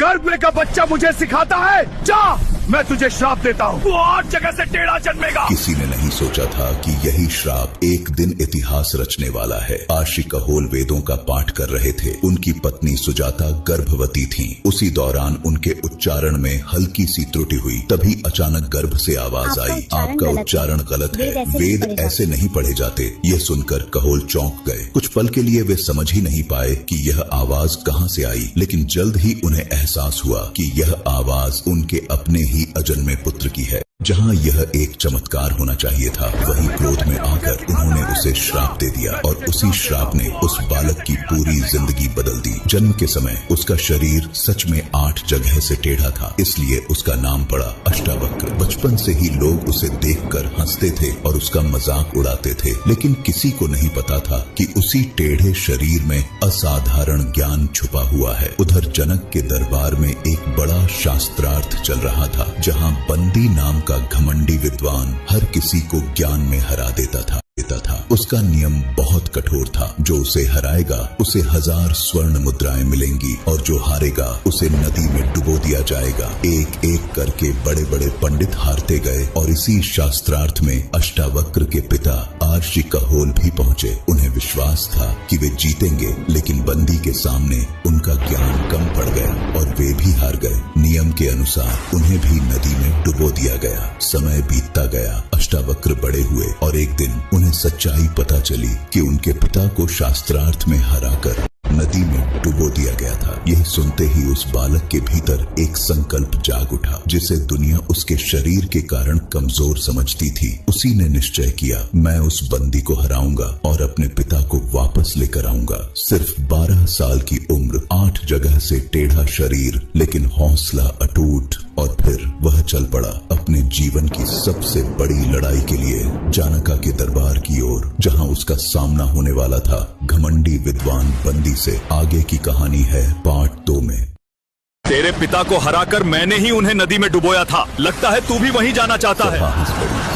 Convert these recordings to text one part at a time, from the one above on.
गर्भ में का बच्चा मुझे सिखाता है, जा मैं तुझे श्राप देता हूँ, वो और जगह से टेढ़ा जन्मेगा। किसी ने नहीं सोचा था कि यही श्राप एक दिन इतिहास रचने वाला है। आशी कहोल वेदों का पाठ कर रहे थे। उनकी पत्नी सुजाता गर्भवती थी। उसी दौरान उनके उच्चारण में हल्की सी त्रुटि हुई। तभी अचानक गर्भ से आवाज आई, आपका उच्चारण गलत है, वेद ऐसे नहीं पढ़े जाते। यह सुनकर कहोल चौंक गए। कुछ पल के लिए वे समझ ही नहीं पाए कि यह आवाज कहाँ से आई, लेकिन जल्द ही उन्हें एहसास हुआ कि यह आवाज उनके अपने ही अजन्मे पुत्र की है। जहाँ यह एक चमत्कार होना चाहिए था, वही क्रोध में आकर उन्होंने उसे श्राप दे दिया और उसी श्राप ने उस बालक की पूरी जिंदगी बदल दी। जन्म के समय उसका शरीर सच में 8 जगह से टेढ़ा था, इसलिए उसका नाम पड़ा अष्टावक्र। बचपन से ही लोग उसे देखकर हंसते थे और उसका मजाक उड़ाते थे, लेकिन किसी को नहीं पता था कि उसी टेढ़े शरीर में असाधारण ज्ञान छुपा हुआ है। उधर जनक के दरबार में एक बड़ा शास्त्रार्थ चल रहा था, जहाँ बंदी नाम का घमंडी विद्वान हर किसी को ज्ञान में हरा देता था। उसका नियम बहुत कठोर था, जो उसे हराएगा उसे 1000 स्वर्ण मुद्राएं मिलेंगी और जो हारेगा उसे नदी में डुबो दिया जाएगा। एक एक करके बड़े बड़े पंडित हारते गए और इसी शास्त्रार्थ में अष्टावक्र के पिता आर्षि कहोल भी पहुँचे। उन्हें विश्वास था कि वे जीतेंगे, लेकिन बंदी के सामने उनका ज्ञान कम पड़ गया और वे भी हार गए। नियम के अनुसार उन्हें भी नदी में डुबो दिया गया। समय बीतता गया, अष्टावक्र बड़े हुए और एक दिन उन्हें सच्चाई पता चली कि उनके पिता को शास्त्रार्थ में हराकर नदी में डुबो दिया गया था। यह सुनते ही उस बालक के भीतर एक संकल्प जाग उठा, जिसे दुनिया उसके शरीर के कारण कमजोर समझती थी। उसी ने निश्चय किया, मैं उस बंदी को हराऊंगा और अपने पिता को वापस लेकर आऊंगा। सिर्फ 12 साल की उम्र, 8 जगह से टेढ़ा शरीर, लेकिन हौसला अटूट। और फिर वह चल पड़ा अपने जीवन की सबसे बड़ी लड़ाई के लिए, जानका के दरबार की ओर, जहां उसका सामना होने वाला था घमंडी विद्वान बंदी से। आगे की कहानी है पार्ट 2 में। तेरे पिता को हराकर मैंने ही उन्हें नदी में डुबोया था, लगता है तू भी वहीं जाना चाहता है।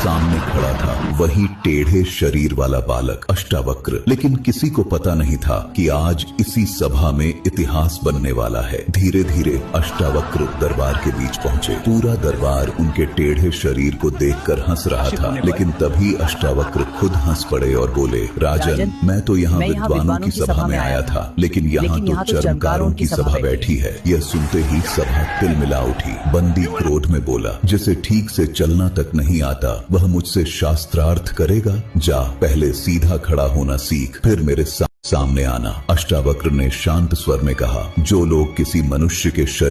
सामने खड़ा था वही टेढ़े शरीर वाला बालक अष्टावक्र, लेकिन किसी को पता नहीं था कि आज इसी सभा में इतिहास बनने वाला है। धीरे धीरे अष्टावक्र दरबार के बीच पहुँचे। पूरा दरबार उनके टेढ़े शरीर को देखकर हंस रहा था, लेकिन तभी अष्टावक्र खुद हंस पड़े और बोले, राजन, मैं तो यहाँ विद्वानों की सभा में आया था, लेकिन यहाँ तो चर्मकारों की सभा बैठी है। यह सुनते ही सभा तिलमिला उठी। बंदी क्रोध में बोला, जिसे ठीक से चलना तक नहीं आता वह मुझसे शास्त्रार्थ करेगा? जा, पहले सीधा खड़ा होना सीख, फिर मेरे सामने आना। अष्टावक्र ने शांत स्वर में कहा, जो लोग किसी मनुष्य के